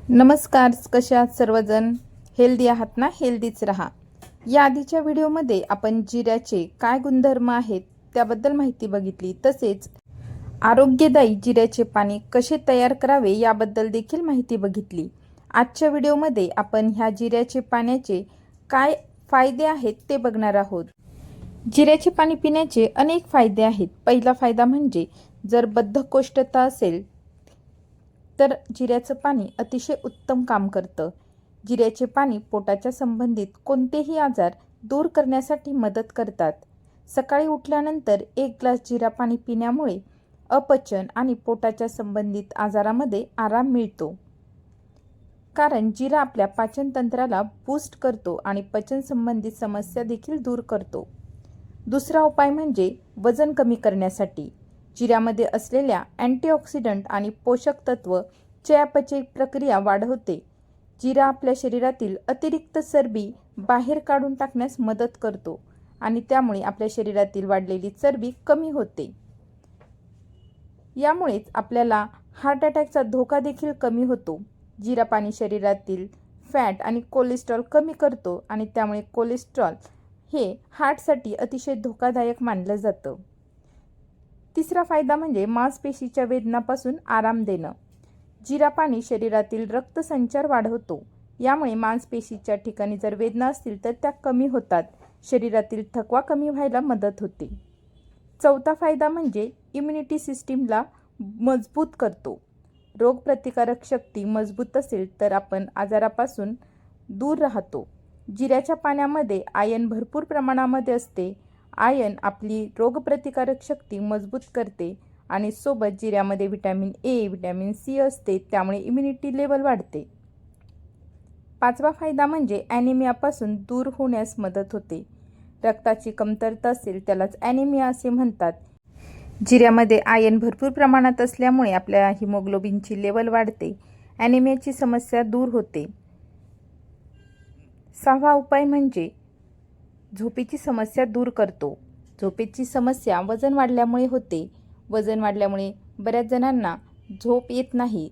नमस्कार, कसे आहात सर्वजण? हेल्दी आहात ना? हेल्दीच राहा. या आधीच्या व्हिडिओमध्ये आपण जिऱ्याचे काय गुणधर्म आहेत त्याबद्दल माहिती बघितली. तसेच आरोग्यदायी जिऱ्याचे पाणी कसे तयार करावे याबद्दल देखील माहिती बघितली. आजच्या व्हिडिओमध्ये आपण ह्या जिऱ्याचे पाण्याचे काय फायदे आहेत ते बघणार आहोत. जिऱ्याचे पाणी पिण्याचे अनेक फायदे आहेत. पहिला फायदा म्हणजे जर बद्धकोष्ठता असेल तर जिऱ्याचं पाणी अतिशय उत्तम काम करतं. जिऱ्याचे पाणी पोटाच्या संबंधित कोणतेही आजार दूर करण्यासाठी मदत करतात. सकाळी उठल्यानंतर 1 ग्लास जिरा पाणी पिण्यामुळे अपचन आणि पोटाच्या संबंधित आजारामध्ये आराम मिळतो. कारण जिरा आपल्या पाचन तंत्राला बूस्ट करतो आणि पचन संबंधित समस्या देखील दूर करतो. दुसरा उपाय म्हणजे वजन कमी करण्यासाठी. जिऱ्यामध्ये असलेल्या अँटीऑक्सिडंट आणि पोषक तत्व चयापचय प्रक्रिया वाढवते. जिरा आपल्या शरीरातील अतिरिक्त चरबी बाहेर काढून टाकण्यास मदत करतो आणि त्यामुळे आपल्या शरीरातील वाढलेली चरबी कमी होते. यामुळेच आपल्याला हार्ट अटॅकचा धोका देखील कमी होतो. जिरा पाणी शरीरातील फॅट आणि कोलेस्ट्रॉल कमी करतो आणि त्यामुळे कोलेस्ट्रॉल हे हार्टसाठी अतिशय धोकादायक मानलं जातं. तिसरा फायदा म्हणजे मांसपेशीच्या वेदनापासून आराम देणं. जिरा पाणी शरीरातील रक्तसंचार वाढवतो. यामुळे मांसपेशीच्या ठिकाणी जर वेदना असतील तर त्या कमी होतात. शरीरातील थकवा कमी व्हायला मदत होते. चौथा फायदा म्हणजे इम्युनिटी सिस्टीमला मजबूत करतो. रोगप्रतिकारक शक्ती मजबूत असेल तर आपण आजारापासून दूर राहतो. जिऱ्याच्या पाण्यामध्ये आयर्न भरपूर प्रमाणामध्ये असते. आयर्न आपली रोगप्रतिकारक शक्ती मजबूत करते आणि सोबत जिऱ्यामध्ये व्हिटॅमिन ए, व्हिटॅमिन सी असते, त्यामुळे इम्युनिटी लेवल वाढते. पाचवा फायदा म्हणजे ॲनिमियापासून दूर होण्यास मदत होते. रक्ताची कमतरता असेल त्यालाच ॲनिमिया असे म्हणतात. जिऱ्यामध्ये आयर्न भरपूर प्रमाणात असल्यामुळे आपल्या हिमोग्लोबिनची लेवल वाढते. ॲनिमियाची समस्या दूर होते. सहावा उपाय म्हणजे झोपेची समस्या दूर करतो. झोपेची समस्या वजन वाढल्यामुळे होते. वजन वाढल्यामुळे बऱ्याच जणांना झोप येत नाही.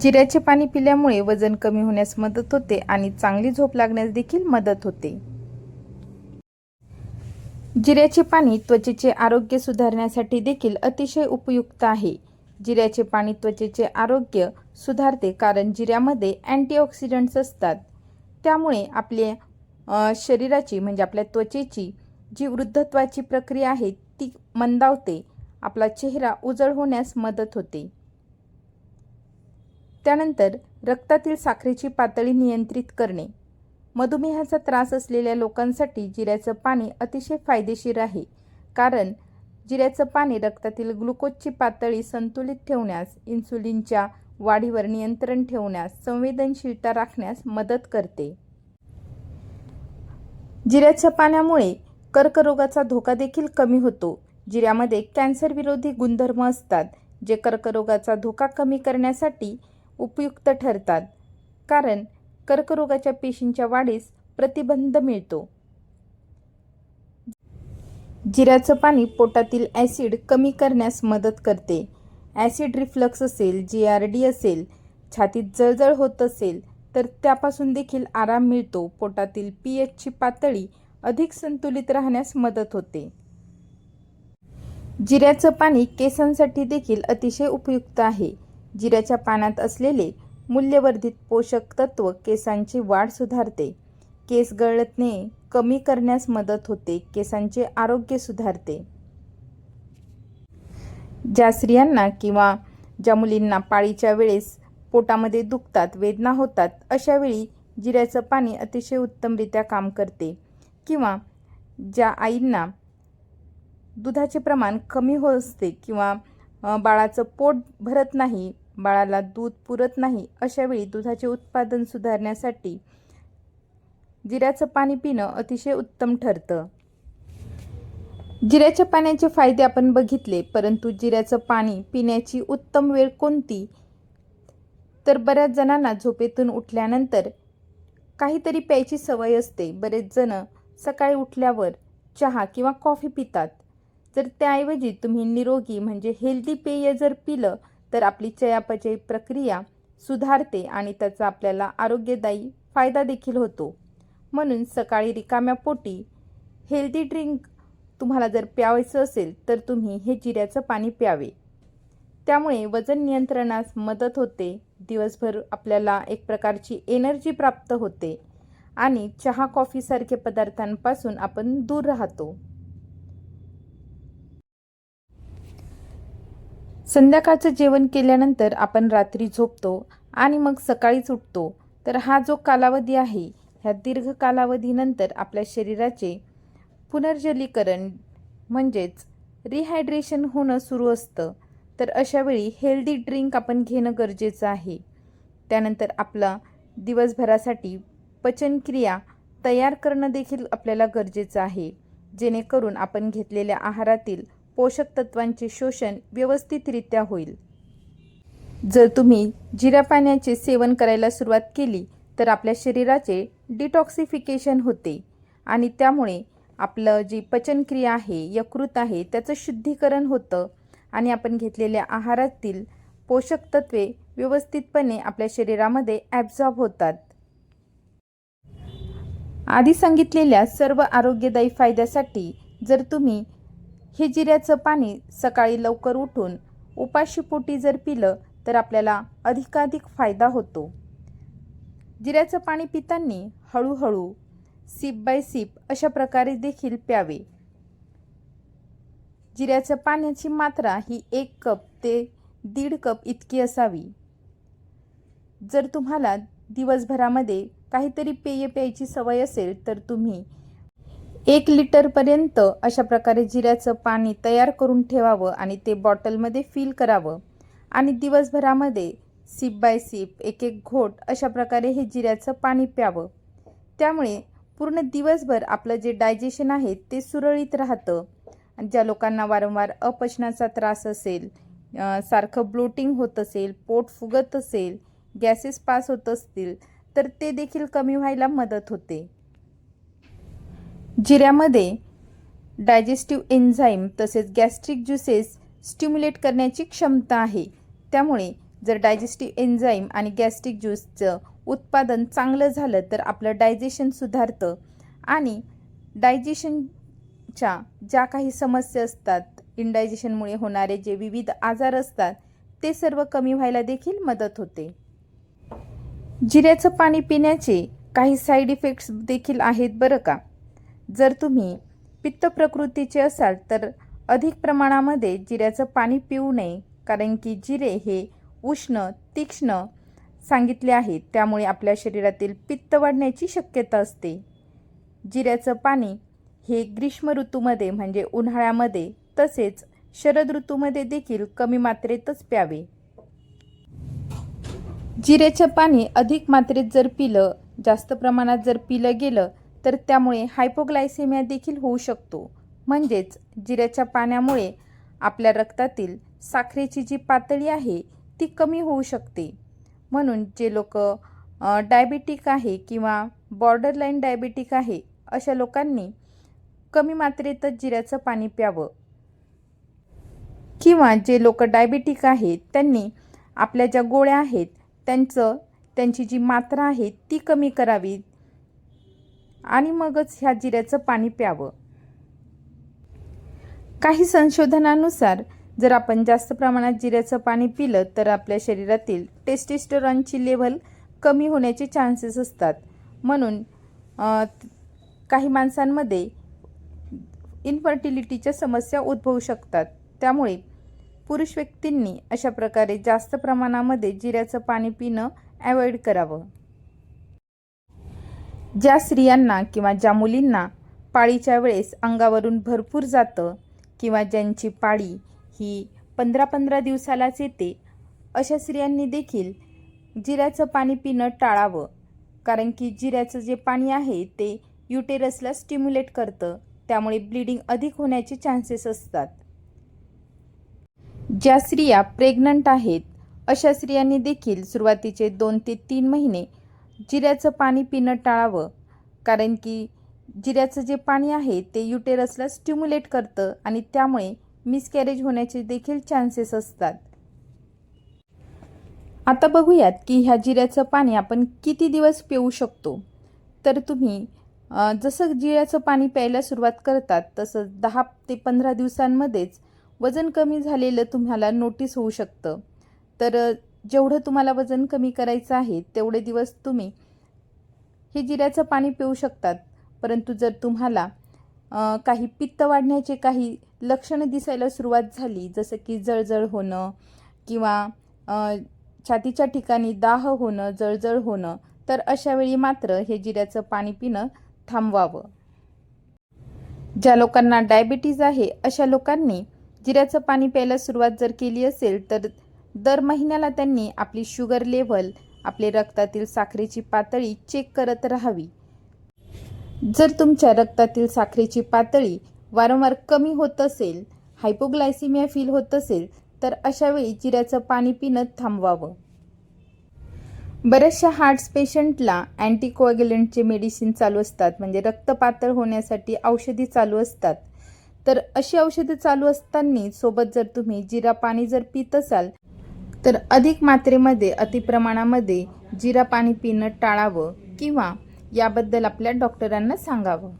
जिऱ्याचे पाणी पिल्यामुळे वजन कमी होण्यास मदत होते आणि चांगली झोप लागण्यास देखील मदत होते. जिऱ्याचे पाणी त्वचेचे आरोग्य सुधारण्यासाठी देखील अतिशय उपयुक्त आहे. जिऱ्याचे पाणी त्वचेचे आरोग्य सुधारते कारण जिऱ्यामध्ये अँटीऑक्सिडंट्स असतात. त्यामुळे आपल्या शरीराची म्हणजे आपल्या त्वचेची जी वृद्धत्वाची प्रक्रिया आहे ती मंदावते. आपला चेहरा उजळ होण्यास मदत होते. त्यानंतर रक्तातील साखरेची पातळी नियंत्रित करणे. मधुमेहाचा त्रास असलेल्या लोकांसाठी जिऱ्याचं पाणी अतिशय फायदेशीर आहे. कारण जिऱ्याचं पाणी रक्तातील ग्लुकोजची पातळी संतुलित ठेवण्यास, इन्सुलिनच्या वाढीवर नियंत्रण ठेवण्यास, संवेदनशीलता राखण्यास मदत करते. जिऱ्याच्या पाण्यामुळे कर्करोगाचा धोका देखील कमी होतो. जिऱ्यामध्ये कॅन्सर विरोधी गुणधर्म असतात जे कर्करोगाचा धोका कमी करण्यासाठी उपयुक्त ठरतात. कारण कर्करोगाच्या पेशींच्या वाढीस प्रतिबंध मिळतो. जिऱ्याचं पाणी पोटातील ॲसिड कमी करण्यास मदत करते. ॲसिड रिफ्लक्स असेल, GERD असेल, छातीत जळजळ होत असेल तर त्यापासून देखील आराम मिळतो. पोटातील pH ची पातळी अधिक संतुलित राहण्यास मदत होते. जिऱ्याचं पाणी केसांसाठी देखील अतिशय उपयुक्त आहे. जिऱ्याच्या पाण्यात असलेले मूल्यवर्धित पोषक तत्व केसांची वाढ सुधारते. केस गळणे कमी करण्यास मदत होते. केसांचे आरोग्य सुधारते. ज्या स्त्रियांना किंवा ज्या मुलींना पाळीच्या वेळेस पोटामध्ये दुखतात, वेदना होतात, अशा वेळी जिऱ्याचं पाणी अतिशय उत्तमरित्या काम करते. किंवा ज्या आईंना दुधाचे प्रमाण कमी होत असते किंवा बाळाचं पोट भरत नाही, बाळाला दूध पुरत नाही, अशा वेळी दुधाचे उत्पादन सुधारण्यासाठी जिऱ्याचं पाणी पिणं अतिशय उत्तम ठरतं. जिऱ्याच्या पाण्याचे फायदे आपण बघितले, परंतु जिऱ्याचं पाणी पिण्याची उत्तम वेळ कोणती? तर बऱ्याच जणांना झोपेतून उठल्यानंतर काहीतरी प्यायची सवय असते. बरेच जण सकाळी उठल्यावर चहा किंवा कॉफी पितात. जर त्याऐवजी तुम्ही निरोगी म्हणजे हेल्दी पेय जर पिलं तर आपली चयापचय प्रक्रिया सुधारते आणि त्याचा आपल्याला आरोग्यदायी फायदा देखील होतो. म्हणून सकाळी रिकाम्या पोटी हेल्दी ड्रिंक तुम्हाला जर प्यावायचं असेल तर तुम्ही हे जिऱ्याचं पाणी प्यावे. त्यामुळे वजन नियंत्रणास मदत होते. दिवसभर आपल्याला एक प्रकारची एनर्जी प्राप्त होते आणि चहा कॉफीसारखे पदार्थांपासून आपण दूर राहतो. संध्याकाळचं जेवण केल्यानंतर आपण रात्री झोपतो आणि मग सकाळीच उठतो. तर हा जो कालावधी आहे, ह्या दीर्घ कालावधीनंतर आपल्या शरीराचे पुनर्जलीकरण म्हणजेच रिहायड्रेशन होणं सुरू असतं. तर अशावेळी हेल्दी ड्रिंक आपण घेणं गरजेचं आहे. त्यानंतर आपला दिवसभरासाठी पचनक्रिया तयार करणं देखील आपल्याला गरजेचं आहे, जेणेकरून आपण घेतलेल्या आहारातील पोषक तत्वांचे शोषण व्यवस्थितरित्या होईल. जर तुम्ही जिरा पाण्याचे सेवन करायला सुरुवात केली तर आपल्या शरीराचे डिटॉक्सिफिकेशन होते आणि त्यामुळे आपलं जी पचनक्रिया आहे, यकृत आहे, त्याचं शुद्धीकरण होतं आणि आपण घेतलेल्या आहारातील पोषक तत्वे व्यवस्थितपणे आपल्या शरीरामध्ये ॲब्झॉर्ब होतात. आधी सांगितलेल्या सर्व आरोग्यदायी फायद्यासाठी जर तुम्ही हे जिऱ्याचं पाणी सकाळी लवकर उठून उपाशीपोटी जर पिलं तर आपल्याला अधिकाधिक फायदा होतो. जिऱ्याचं पाणी पिताना हळूहळू सिप बाय सिप अशा प्रकारे देखील प्यावे. जिऱ्याच्या पाण्याची मात्रा ही 1 कप ते 1.5 कप इतकी असावी. जर तुम्हाला दिवसभरामध्ये काहीतरी पेय प्यायची सवय असेल तर तुम्ही 1 लिटरपर्यंत अशा प्रकारे जिऱ्याचं पाणी तयार करून ठेवावं आणि ते बॉटलमध्ये फिल करावं आणि दिवसभरामध्ये सिप बाय सिप 1-1 घोट अशा प्रकारे हे जिऱ्याचं पाणी प्यावं. त्यामुळे पूर्ण दिवसभर आपलं जे डायजेशन आहे ते सुरळीत राहतं. आणि ज्या लोकांना वारंवार अपचनाचा त्रास असेल, सारखं ब्लोटिंग होत असेल, पोट फुगत असेल, गॅसेस पास होत असतील तर ते देखील कमी व्हायला मदत होते. जिऱ्यामध्ये डायजेस्टिव्ह एन्झाईम तसेच गॅस्ट्रिक ज्युसेस स्टिम्युलेट करण्याची क्षमता आहे. त्यामुळे जर डायजेस्टिव्ह एन्झाईम आणि गॅस्ट्रिक ज्यूसचं उत्पादन चांगलं झालं तर आपलं डायजेशन सुधारतं आणि डायजेशनच्या ज्या काही समस्या असतात, इंडायजेशनमुळे होणारे जे विविध आजार असतात ते सर्व कमी व्हायला देखील मदत होते. जिऱ्याचं पाणी पिण्याचे काही साईड इफेक्ट्स देखील आहेत बरं का. जर तुम्ही पित्त प्रकृतीचे असाल तर अधिक प्रमाणामध्ये जिऱ्याचं पाणी पिऊ नये, कारण की जिरे हे उष्ण तीक्ष्ण सांगितले आहेत. त्यामुळे आपल्या शरीरातील पित्त वाढण्याची शक्यता असते. जिऱ्याचं पाणी हे ग्रीष्म ऋतूमध्ये म्हणजे उन्हाळ्यामध्ये तसेच शरद ऋतूमध्ये देखील कमी मात्रेतच प्यावे. जिऱ्याचं पाणी अधिक मात्रेत जर पिलं, जास्त प्रमाणात जर पिलं गेलं तर त्यामुळे हायपोग्लायसेमिया देखील होऊ शकतो. म्हणजेच जिऱ्याच्या पाण्यामुळे आपल्या रक्तातील साखरेची जी पातळी आहे ती कमी होऊ शकते. म्हणून जे लोक डायबिटिक आहे किंवा बॉर्डरलाईन डायबिटिक आहे अशा लोकांनी कमी मात्रेतच जिऱ्याचं पाणी प्यावं. किंवा जे लोक डायबिटिक आहेत त्यांनी आपल्या ज्या गोळ्या आहेत त्यांची जी मात्रा आहे ती कमी करावी आणि मगच ह्या जिऱ्याचं पाणी प्यावं. काही संशोधनानुसार जर आपण जास्त प्रमाणात जिऱ्याचं पाणी पिलं तर आपल्या शरीरातील टेस्टोस्टेरॉनची लेव्हल कमी होण्याचे चान्सेस असतात. म्हणून काही माणसांमध्ये इन्फर्टिलिटीच्या समस्या उद्भवू शकतात. त्यामुळे पुरुष व्यक्तींनी अशा प्रकारे जास्त प्रमाणामध्ये जिऱ्याचं पाणी पिणं अवॉइड करावं. ज्या स्त्रियांना किंवा ज्या मुलींना पाळीच्या वेळेस अंगावरून भरपूर जातं किंवा ज्यांची पाळी ही 15-15 दिवसालाच येते, अशा स्त्रियांनी देखील जिऱ्याचं पाणी पिणं टाळावं. कारण की जिऱ्याचं जे पाणी आहे ते युटेरसला स्टिम्युलेट करतं. त्यामुळे ब्लिडिंग अधिक होण्याचे चान्सेस असतात. ज्या स्त्रिया प्रेग्नंट आहेत अशा स्त्रियांनी देखील सुरुवातीचे 2 ते 3 महिने जिऱ्याचं पाणी पिणं टाळावं. कारण की जिऱ्याचं जे पाणी आहे ते युटेरसला स्टिम्युलेट करतं आणि त्यामुळे मिसकॅरेज होण्याचे देखील चान्सेस असतात. आता बघूयात की ह्या जिऱ्याचं पाणी आपण किती दिवस पिऊ शकतो. तर तुम्ही जसं जिऱ्याचं पाणी प्यायला सुरुवात करतात तसं 10 ते 15 दिवसांमध्येच वजन कमी झालेलं तुम्हाला नोटीस होऊ शकतं. तर जेवढं तुम्हाला वजन कमी करायचं आहे तेवढे दिवस तुम्ही हे जिऱ्याचं पाणी पिऊ शकतात. परंतु जर तुम्हाला काही पित्त वाढण्याचे काही लक्षणं दिसायला सुरुवात झाली, जसं की जळजळ होणं किंवा छातीच्या ठिकाणी दाह होणं, जळजळ होणं, तर अशा वेळी मात्र हे जिऱ्याचं पाणी पिणं थांबवावं. ज्या लोकांना डायबिटीज आहे अशा लोकांनी जिऱ्याचं पाणी प्यायला सुरुवात जर केली असेल तर दर महिन्याला त्यांनी आपली शुगर लेव्हल, आपले रक्तातील साखरेची पातळी चेक करत राहावी. जर तुमच्या रक्तातील साखरेची पातळी वारंवार कमी होत असेल, हायपोग्लायसिमिया फील होत असेल, तर अशा वेळी जिऱ्याचं पाणी पिणं थांबवावं. बऱ्याचशा हार्ट्स पेशंटला अँटीकोॲग्युलंटचे मेडिसिन चालू असतात, म्हणजे रक्त पातळ होण्यासाठी औषधी चालू असतात. तर अशी औषधे चालू असताना सोबत जर तुम्ही जिरा पाणी जर पित असाल तर अधिक मात्रेमध्ये अतिप्रमाणामध्ये जिरा पाणी पिणं टाळावं किंवा याबद्दल आपल्या डॉक्टरांना सांगावं.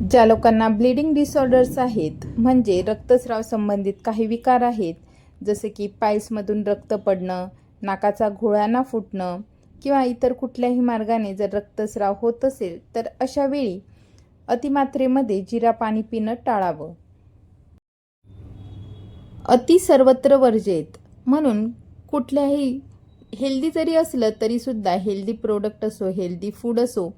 ज्या लोकांना ब्लिडिंग डिसऑर्डर्स आहेत, म्हणजे रक्तस्राव संबंधित काही विकार आहेत, जसे की पाईल्समधून रक्त पडणं, नाकाचा घोळाना फुटणं किंवा इतर कुठल्याही मार्गाने जर रक्तस्राव होत असेल तर अशा वेळी अतिमात्रेमध्ये जिरा पाणी पिणं टाळावं. अति सर्वत्र वर्जेत म्हणून कुठल्याही हेल्दी जरी असलं तरीसुद्धा हेल्दी प्रोडक्ट असो, हेल्दी फूड असो,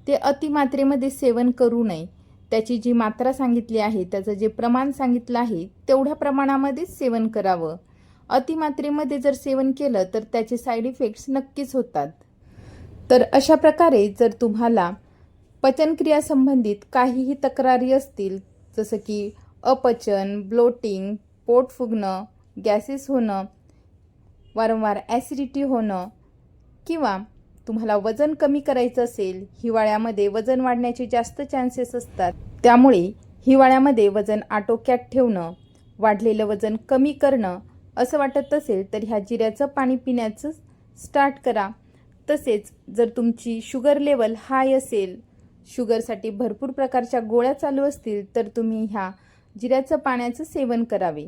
ते अतिमात्रेमध्ये सेवन करू नये. त्याची जी मात्रा सांगितली आहे, त्याचं जे प्रमाण सांगितलं आहे तेवढ्या प्रमाणामध्येच सेवन करावं. अतिमात्रेमध्ये जर सेवन केलं तर त्याचे साईड इफेक्ट्स नक्कीच होतात. तर अशा प्रकारे जर तुम्हाला पचनक्रिया संबंधित काहीही तक्रारी असतील, जसं की अपचन, ब्लोटिंग, पोट फुगणं, गॅसेस होणं, वारंवार ॲसिडिटी होणं किंवा तुम्हाला वजन कमी करायचं असेल, हिवाळ्यामध्ये वजन वाढण्याचे जास्त चान्सेस असतात, त्यामुळे हिवाळ्यामध्ये वजन आटोक्यात ठेवणं, वाढलेलं वजन कमी करणं असं वाटत असेल तर ह्या जिऱ्याचं पाणी पिण्याचं स्टार्ट करा. तसेच जर तुमची शुगर लेवल हाय असेल, शुगरसाठी भरपूर प्रकारच्या गोळ्या चालू असतील तर तुम्ही ह्या जिऱ्याचं पाण्याचं सेवन करावे.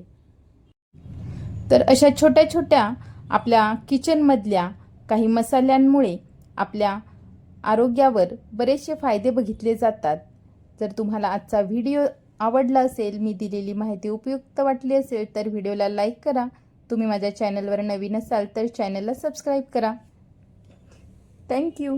तर अशा छोट्या छोट्या आपल्या किचनमधल्या काही मसाल्यांमुळे आपल्या आरोग्यावर बरेचसे फायदे बघितले जातात. जर तुम्हाला आजचा व्हिडिओ आवडला असेल, मी दिलेली माहिती उपयुक्त वाटली असेल तर व्हिडिओला लाईक करा. तुम्ही माझ्या चॅनलवर नवीन असाल तर चॅनलला सबस्क्राईब करा. थँक्यू.